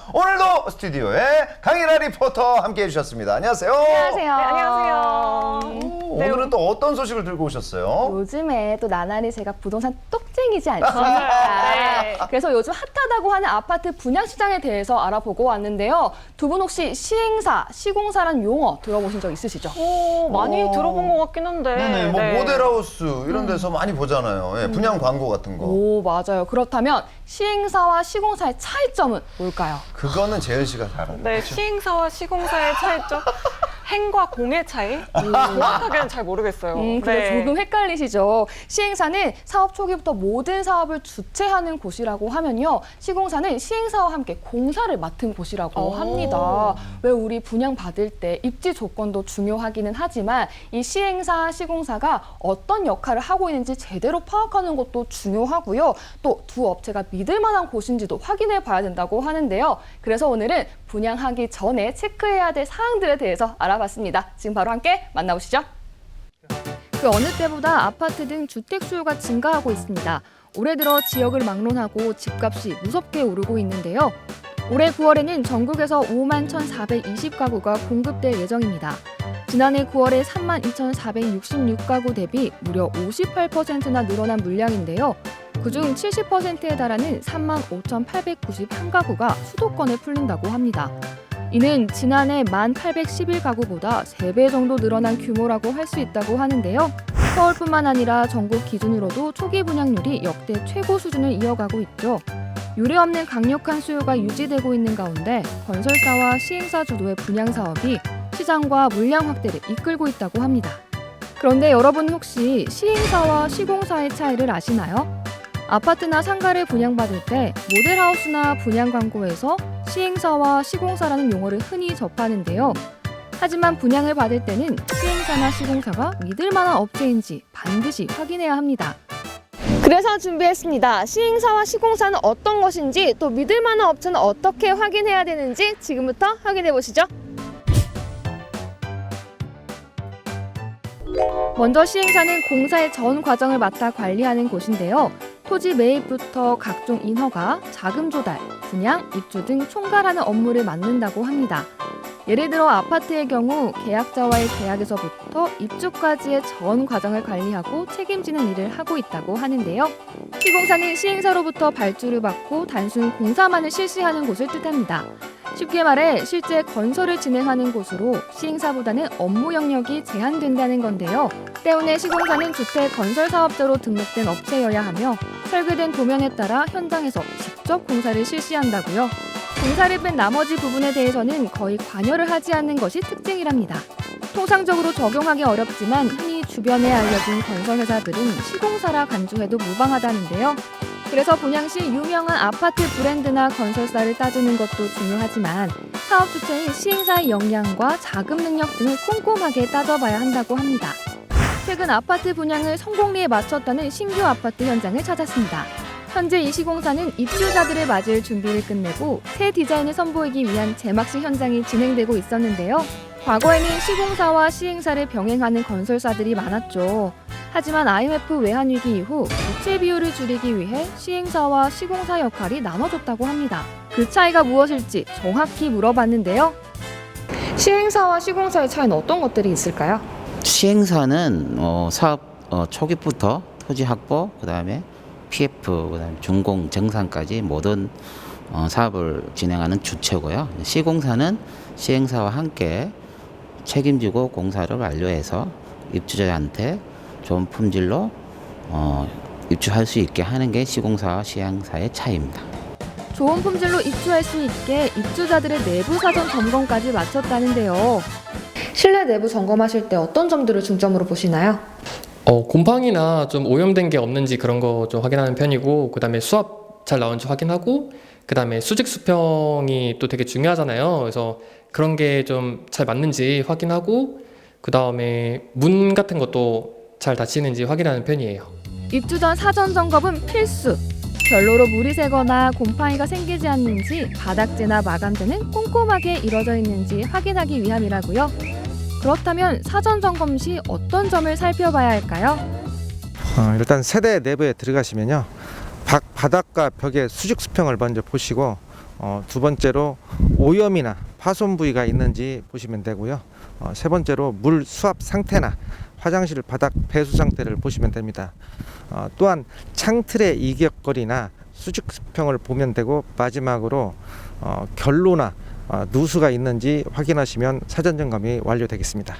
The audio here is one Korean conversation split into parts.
오늘도 스튜디오에 강일아 리포터 함께해 주셨습니다. 안녕하세요. 안녕하세요. 네, 안녕하세요. 오늘은 또 어떤 소식을 들고 오셨어요? 요즘에 또 나날이 제가 부동산 똑쟁이지 않습니까? 네. 그래서 요즘 핫하다고 하는 아파트 분양 시장에 대해서 알아보고 왔는데요. 두 분 혹시 시행사, 시공사란 용어 들어보신 적 있으시죠? 많이 들어본 것 같긴 한데. 네네, 뭐 네. 모델하우스 이런 데서 많이 보잖아요. 예, 분양 광고 같은 거. 오, 맞아요. 그렇다면 시행사와 시공사의 차이점은 뭘까요? 그거는 재현 씨가 잘 알아요. 네, 시행사와 시공사의 차이점? 행과 공의 차이? 정확하게는 잘 모르겠어요. 그래서 조금 헷갈리시죠. 시행사는 사업 초기부터 모든 사업을 주최하는 곳이라고 하면요. 시공사는 시행사와 함께 공사를 맡은 곳이라고 합니다. 왜 우리 분양 받을 때 입지 조건도 중요하기는 하지만 이 시행사, 시공사가 어떤 역할을 하고 있는지 제대로 파악하는 것도 중요하고요. 또 두 업체가 믿을 만한 곳인지도 확인해 봐야 된다고 하는데요. 그래서 오늘은 분양하기 전에 체크해야 될 사항들에 대해서 알아봤습니다. 지금 바로 함께 만나보시죠. 그 어느 때보다 아파트 등 주택 수요가 증가하고 있습니다. 올해 들어 지역을 막론하고 집값이 무섭게 오르고 있는데요. 올해 9월에는 전국에서 5만 1,420가구가 공급될 예정입니다. 지난해 9월에 3만 2,466가구 대비 무려 58%나 늘어난 물량인데요. 그중 70%에 달하는 3만 5,891가구가 수도권에 풀린다고 합니다. 이는 지난해 1,811가구보다 3배 정도 늘어난 규모라고 할 수 있다고 하는데요. 서울뿐만 아니라 전국 기준으로도 초기 분양률이 역대 최고 수준을 이어가고 있죠. 유례없는 강력한 수요가 유지되고 있는 가운데 건설사와 시행사 주도의 분양 사업이 시장과 물량 확대를 이끌고 있다고 합니다. 그런데 여러분 혹시 시행사와 시공사의 차이를 아시나요? 아파트나 상가를 분양받을 때 모델하우스나 분양 광고에서 시행사와 시공사라는 용어를 흔히 접하는데요. 하지만 분양을 받을 때는 시행사나 시공사가 믿을 만한 업체인지 반드시 확인해야 합니다. 그래서 준비했습니다. 시행사와 시공사는 어떤 것인지 또 믿을 만한 업체는 어떻게 확인해야 되는지 지금부터 확인해 보시죠. 먼저 시행사는 공사의 전 과정을 맡아 관리하는 곳인데요. 토지 매입부터 각종 인허가, 자금 조달, 분양, 입주 등 총괄하는 업무를 맡는다고 합니다. 예를 들어 아파트의 경우 계약자와의 계약에서부터 입주까지의 전 과정을 관리하고 책임지는 일을 하고 있다고 하는데요. 시공사는 시행사로부터 발주를 받고 단순 공사만을 실시하는 곳을 뜻합니다. 쉽게 말해 실제 건설을 진행하는 곳으로 시행사보다는 업무 영역이 제한된다는 건데요. 때문에 시공사는 주택 건설 사업자로 등록된 업체여야 하며 설계된 도면에 따라 현장에서 직접 공사를 실시한다고요. 공사를 뺀 나머지 부분에 대해서는 거의 관여를 하지 않는 것이 특징이랍니다. 통상적으로 적용하기 어렵지만 흔히 주변에 알려진 건설회사들은 시공사라 간주해도 무방하다는데요. 그래서 분양 시 유명한 아파트 브랜드나 건설사를 따지는 것도 중요하지만 사업 주체인 시행사의 역량과 자금 능력 등을 꼼꼼하게 따져봐야 한다고 합니다. 최근 아파트 분양을 성공리에 마쳤다는 신규 아파트 현장을 찾았습니다. 현재 이 시공사는 입주자들을 맞을 준비를 끝내고 새 디자인을 선보이기 위한 제막식 현장이 진행되고 있었는데요. 과거에는 시공사와 시행사를 병행하는 건설사들이 많았죠. 하지만 IMF 외환위기 이후 부채 비율을 줄이기 위해 시행사와 시공사 역할이 나눠졌다고 합니다. 그 차이가 무엇일지 정확히 물어봤는데요. 시행사와 시공사의 차이는 어떤 것들이 있을까요? 시행사는 사업 초기부터 토지 확보, 그다음에 PF, 그다음에 준공, 정산까지 모든 사업을 진행하는 주체고요. 시공사는 시행사와 함께 책임지고 공사를 완료해서 입주자한테 좋은 품질로 입주할 수 있게 하는 게 시공사와 시행사의 차이입니다. 좋은 품질로 입주할 수 있게 입주자들의 내부 사전 점검까지 마쳤다는데요. 실내 내부 점검하실 때 어떤 점들을 중점으로 보시나요? 곰팡이나 좀 오염된 게 없는지 그런 거 좀 확인하는 편이고, 그다음에 수압 잘 나오는지 확인하고, 그다음에 수직 수평이 또 되게 중요하잖아요. 그래서 그런 게 좀 잘 맞는지 확인하고, 그다음에 문 같은 것도 잘 닫히는지 확인하는 편이에요. 입주 전 사전 점검은 필수. 별로로 물이 새거나 곰팡이가 생기지 않는지 바닥재나 마감재는 꼼꼼하게 이루어져 있는지 확인하기 위함이라고요. 그렇다면 사전 점검 시 어떤 점을 살펴봐야 할까요? 일단 세대 내부에 들어가시면요, 바닥과 벽의 수직 수평을 먼저 보시고 두 번째로 오염이나 파손 부위가 있는지 보시면 되고요. 세 번째로 물 수압 상태나 화장실 바닥 배수 상태를 보시면 됩니다. 또한 창틀의 이격거리나 수직 수평을 보면 되고, 마지막으로 결로나 누수가 있는지 확인하시면 사전 점검이 완료되겠습니다.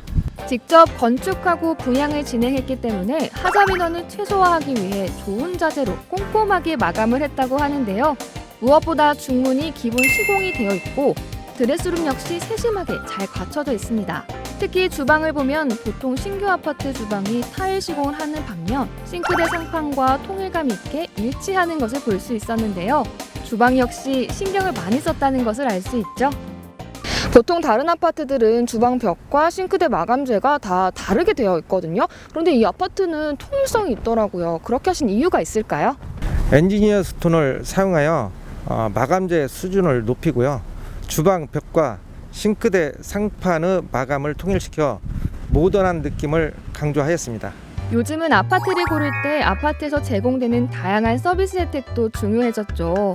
직접 건축하고 분양을 진행했기 때문에 하자 민원을 최소화하기 위해 좋은 자재로 꼼꼼하게 마감을 했다고 하는데요. 무엇보다 중문이 기본 시공이 되어 있고 드레스룸 역시 세심하게 잘 갖춰져 있습니다. 특히 주방을 보면 보통 신규 아파트 주방이 타일 시공을 하는 반면 싱크대 상판과 통일감 있게 일치하는 것을 볼 수 있었는데요. 주방 역시 신경을 많이 썼다는 것을 알 수 있죠. 보통 다른 아파트들은 주방 벽과 싱크대 마감재가 다 다르게 되어 있거든요. 그런데 이 아파트는 통일성이 있더라고요. 그렇게 하신 이유가 있을까요? 엔지니어 스톤을 사용하여 마감재 수준을 높이고요. 주방 벽과 싱크대 상판의 마감을 통일시켜 모던한 느낌을 강조하였습니다. 요즘은 아파트를 고를 때 아파트에서 제공되는 다양한 서비스 혜택도 중요해졌죠.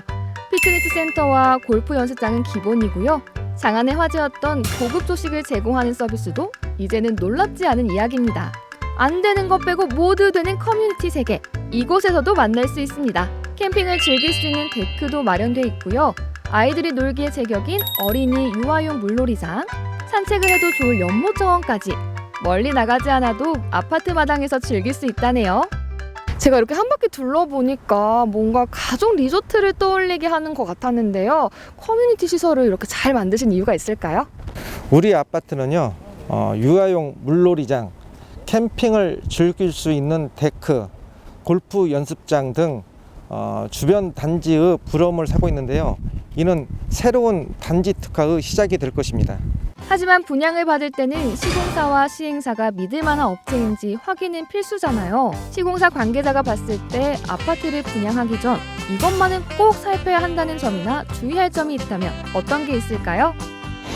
피트니스 센터와 골프 연습장은 기본이고요. 장안의 화제였던 고급 조식을 제공하는 서비스도 이제는 놀랍지 않은 이야기입니다. 안 되는 것 빼고 모두 되는 커뮤니티 세계. 이곳에서도 만날 수 있습니다. 캠핑을 즐길 수 있는 데크도 마련돼 있고요. 아이들이 놀기에 제격인 어린이 유아용 물놀이장, 산책을 해도 좋을 연못 정원까지 멀리 나가지 않아도 아파트 마당에서 즐길 수 있다네요. 제가 이렇게 한 바퀴 둘러보니까 뭔가 가족 리조트를 떠올리게 하는 것 같았는데요. 커뮤니티 시설을 이렇게 잘 만드신 이유가 있을까요? 우리 아파트는요, 유아용 물놀이장, 캠핑을 즐길 수 있는 데크, 골프 연습장 등 주변 단지의 부러움을 사고 있는데요. 이는 새로운 단지 특화의 시작이 될 것입니다. 하지만 분양을 받을 때는 시공사와 시행사가 믿을 만한 업체인지 확인은 필수잖아요. 시공사 관계자가 봤을 때 아파트를 분양하기 전 이것만은 꼭 살펴야 한다는 점이나 주의할 점이 있다면 어떤 게 있을까요?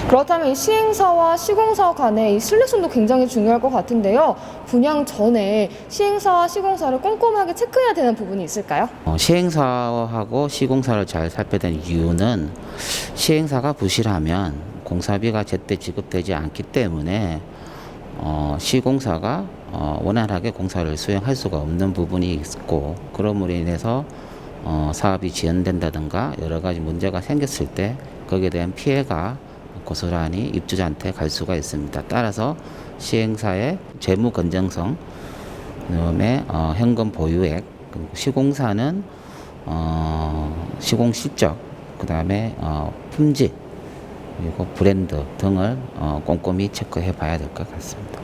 그렇다면 이 시행사와 시공사 간의 이 신뢰성도 굉장히 중요할 것 같은데요. 분양 전에 시행사와 시공사를 꼼꼼하게 체크해야 되는 부분이 있을까요? 시행사하고 시공사를 잘 살펴야 되는 이유는 시행사가 부실하면 공사비가 제때 지급되지 않기 때문에 시공사가 원활하게 공사를 수행할 수가 없는 부분이 있고, 그러므로 인해서 사업이 지연된다든가 여러 가지 문제가 생겼을 때 거기에 대한 피해가 고스란히 입주자한테 갈 수가 있습니다. 따라서 시행사의 재무 건전성, 그다음에 현금 보유액, 그리고 시공사는 시공 실적, 그다음에 품질, 그리고 브랜드 등을 꼼꼼히 체크해 봐야 될 것 같습니다.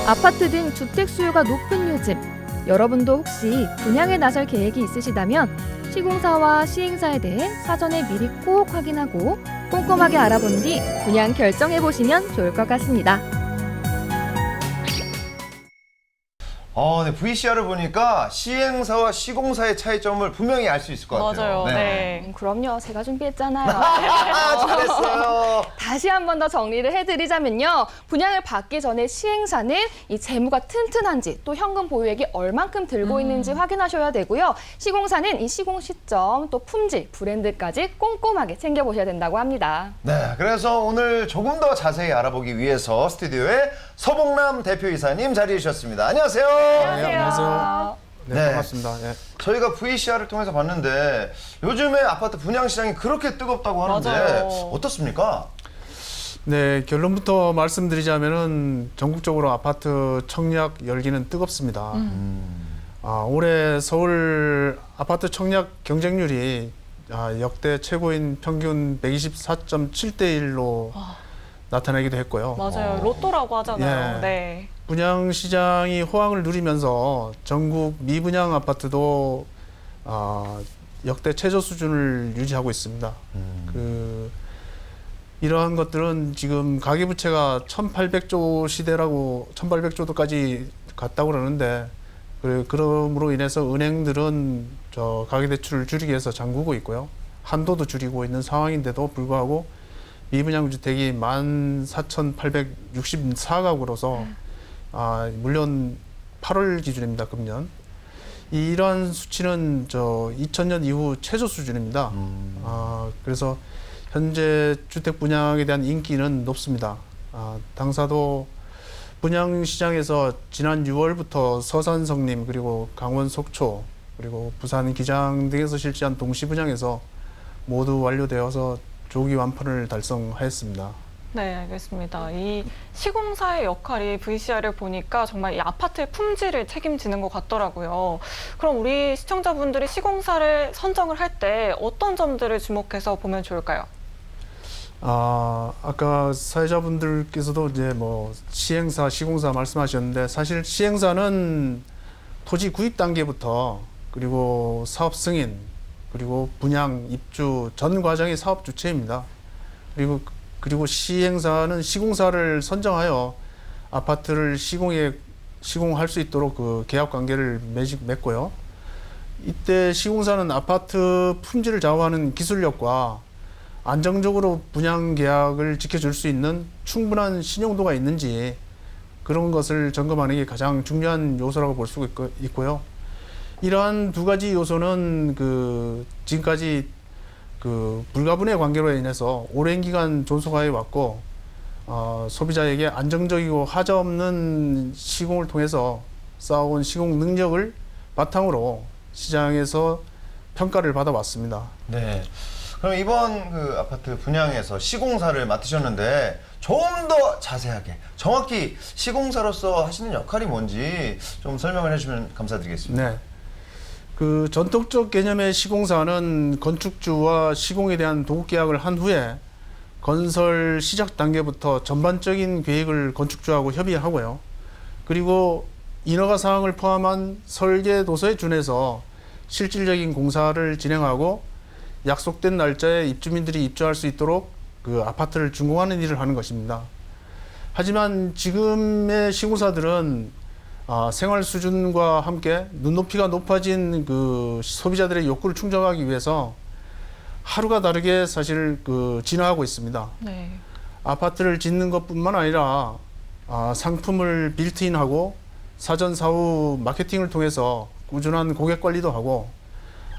아파트 등 주택 수요가 높은 요즘, 여러분도 혹시 분양에 나설 계획이 있으시다면 시공사와 시행사에 대해 사전에 미리 꼭 확인하고 꼼꼼하게 알아본 뒤 분양 결정해 보시면 좋을 것 같습니다. 네, VCR을 보니까 시행사와 시공사의 차이점을 분명히 알 수 있을 것 같아요. 맞아요. 네. 그럼요. 제가 준비했잖아요. 잘했어요. 다시 한 번 더 정리를 해드리자면요. 분양을 받기 전에 시행사는 이 재무가 튼튼한지 또 현금 보유액이 얼만큼 들고 있는지 확인하셔야 되고요. 시공사는 이 시공 시점 또 품질, 브랜드까지 꼼꼼하게 챙겨보셔야 된다고 합니다. 네, 그래서 오늘 조금 더 자세히 알아보기 위해서 스튜디오에 서봉남 대표이사님 자리해 주셨습니다. 안녕하세요. 안녕하세요. 네, 네. 반갑습니다. 예. 저희가 VCR을 통해서 봤는데 요즘에 아파트 분양 시장이 그렇게 뜨겁다고 하는데 맞아요. 어떻습니까? 네, 결론부터 말씀드리자면은 전국적으로 아파트 청약 열기는 뜨겁습니다. 올해 서울 아파트 청약 경쟁률이 역대 최고인 평균 124.7대 1로 나타나기도 했고요. 맞아요. 로또라고 하잖아요. 예. 네. 분양 시장이 호황을 누리면서 전국 미분양 아파트도 역대 최저 수준을 유지하고 있습니다. 이러한 것들은 지금 가계부채가 1,800조 시대라고 1,800조도까지 갔다고 그러는데, 그러므로 인해서 은행들은 저 가계대출을 줄이기 위해서 잠그고 있고요. 한도도 줄이고 있는 상황인데도 불구하고 미분양 주택이 14,864가구로서 물론 8월 기준입니다. 금년 이러한 수치는 2000년 이후 최저 수준입니다. 그래서 현재 주택 분양에 대한 인기는 높습니다. 당사도 분양 시장에서 지난 6월부터 서산성림 그리고 강원 속초 그리고 부산 기장 등에서 실시한 동시 분양에서 모두 완료되어서 조기 완판을 달성하였습니다. 네, 알겠습니다. 이 시공사의 역할이 VCR을 보니까 정말 이 아파트의 품질을 책임지는 것 같더라고요. 그럼 우리 시청자분들이 시공사를 선정을 할 때 어떤 점들을 주목해서 보면 좋을까요? 아까 사회자분들께서도 이제 뭐 시행사, 시공사 말씀하셨는데 사실 시행사는 토지 구입 단계부터 그리고 사업 승인 그리고 분양, 입주 전 과정의 사업 주체입니다. 그리고 시행사는 시공사를 선정하여 아파트를 시공할 수 있도록 그 계약 관계를 맺고요. 이때 시공사는 아파트 품질을 좌우하는 기술력과 안정적으로 분양 계약을 지켜줄 수 있는 충분한 신용도가 있는지 그런 것을 점검하는 게 가장 중요한 요소라고 볼 수 있고요. 이러한 두 가지 요소는 지금까지 불가분의 관계로 인해서 오랜 기간 존속하여 왔고 소비자에게 안정적이고 하자 없는 시공을 통해서 쌓아온 시공 능력을 바탕으로 시장에서 평가를 받아왔습니다. 네. 그럼 이번 그 아파트 분양에서 시공사를 맡으셨는데 좀 더 자세하게 정확히 시공사로서 하시는 역할이 뭔지 좀 설명을 해주시면 감사드리겠습니다. 네. 그 전통적 개념의 시공사는 건축주와 시공에 대한 도급 계약을 한 후에 건설 시작 단계부터 전반적인 계획을 건축주하고 협의하고요. 그리고 인허가 사항을 포함한 설계 도서에 준해서 실질적인 공사를 진행하고 약속된 날짜에 입주민들이 입주할 수 있도록 그 아파트를 준공하는 일을 하는 것입니다. 하지만 지금의 시공사들은 생활 수준과 함께 눈높이가 높아진 그 소비자들의 욕구를 충족하기 위해서 하루가 다르게 사실 진화하고 있습니다. 네. 아파트를 짓는 것뿐만 아니라 상품을 빌트인하고 사전 사후 마케팅을 통해서 꾸준한 고객 관리도 하고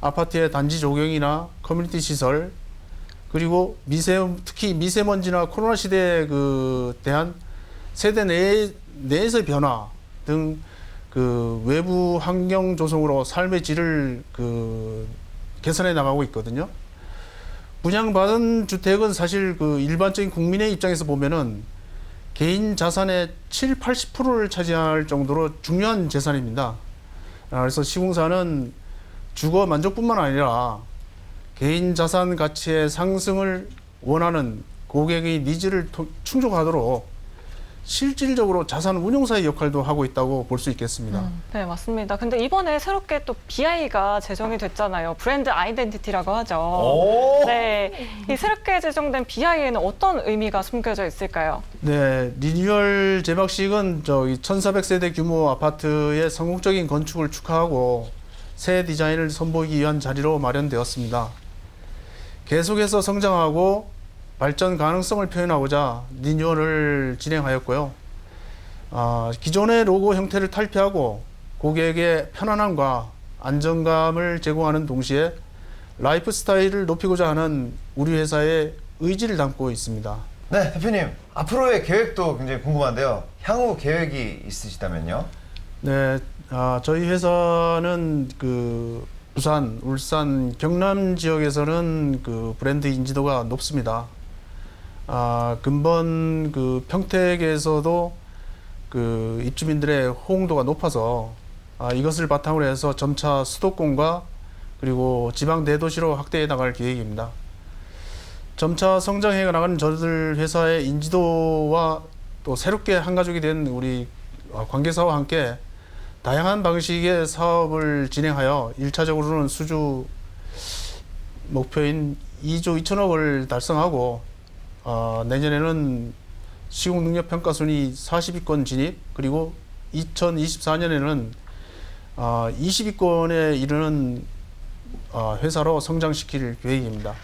아파트의 단지 조경이나 커뮤니티 시설 그리고 특히 미세먼지나 코로나 시대에 대한 세대 내에서의 변화 등 외부 환경 조성으로 삶의 질을 개선해 나가고 있거든요. 분양받은 주택은 사실 일반적인 국민의 입장에서 보면은 개인 자산의 70~80%를 차지할 정도로 중요한 재산입니다. 그래서 시공사는 주거 만족뿐만 아니라 개인 자산 가치의 상승을 원하는 고객의 니즈를 충족하도록 실질적으로 자산 운용사의 역할도 하고 있다고 볼 수 있겠습니다. 네, 맞습니다. 근데 이번에 새롭게 또 BI가 제정이 됐잖아요. 브랜드 아이덴티티라고 하죠. 오! 네, 이 새롭게 제정된 BI에는 어떤 의미가 숨겨져 있을까요? 네, 리뉴얼 제막식은 1400세대 규모 아파트의 성공적인 건축을 축하하고 새 디자인을 선보이기 위한 자리로 마련되었습니다. 계속해서 성장하고 발전 가능성을 표현하고자 리뉴얼을 진행하였고요. 기존의 로고 형태를 탈피하고 고객에게 편안함과 안정감을 제공하는 동시에 라이프 스타일을 높이고자 하는 우리 회사의 의지를 담고 있습니다. 네, 대표님. 앞으로의 계획도 굉장히 궁금한데요. 향후 계획이 있으시다면요? 네, 저희 회사는 부산, 울산, 경남 지역에서는 브랜드 인지도가 높습니다. 근본 평택에서도 입주민들의 호응도가 높아서 이것을 바탕으로 해서 점차 수도권과 그리고 지방 대도시로 확대해 나갈 계획입니다. 점차 성장해 나가는 저들 회사의 인지도와 또 새롭게 한 가족이 된 우리 관계사와 함께 다양한 방식의 사업을 진행하여 1차적으로는 수주 목표인 2조 2천억을 달성하고 내년에는 시공능력 평가 순위 40위권 진입 그리고 2024년에는 20위권에 이르는 회사로 성장시킬 계획입니다.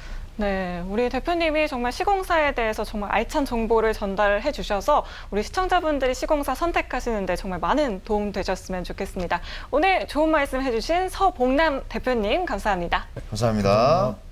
네, 우리 대표님이 정말 시공사에 대해서 정말 알찬 정보를 전달해 주셔서 우리 시청자분들이 시공사 선택하시는데 정말 많은 도움 되셨으면 좋겠습니다. 오늘 좋은 말씀 해주신 서봉남 대표님 감사합니다. 감사합니다.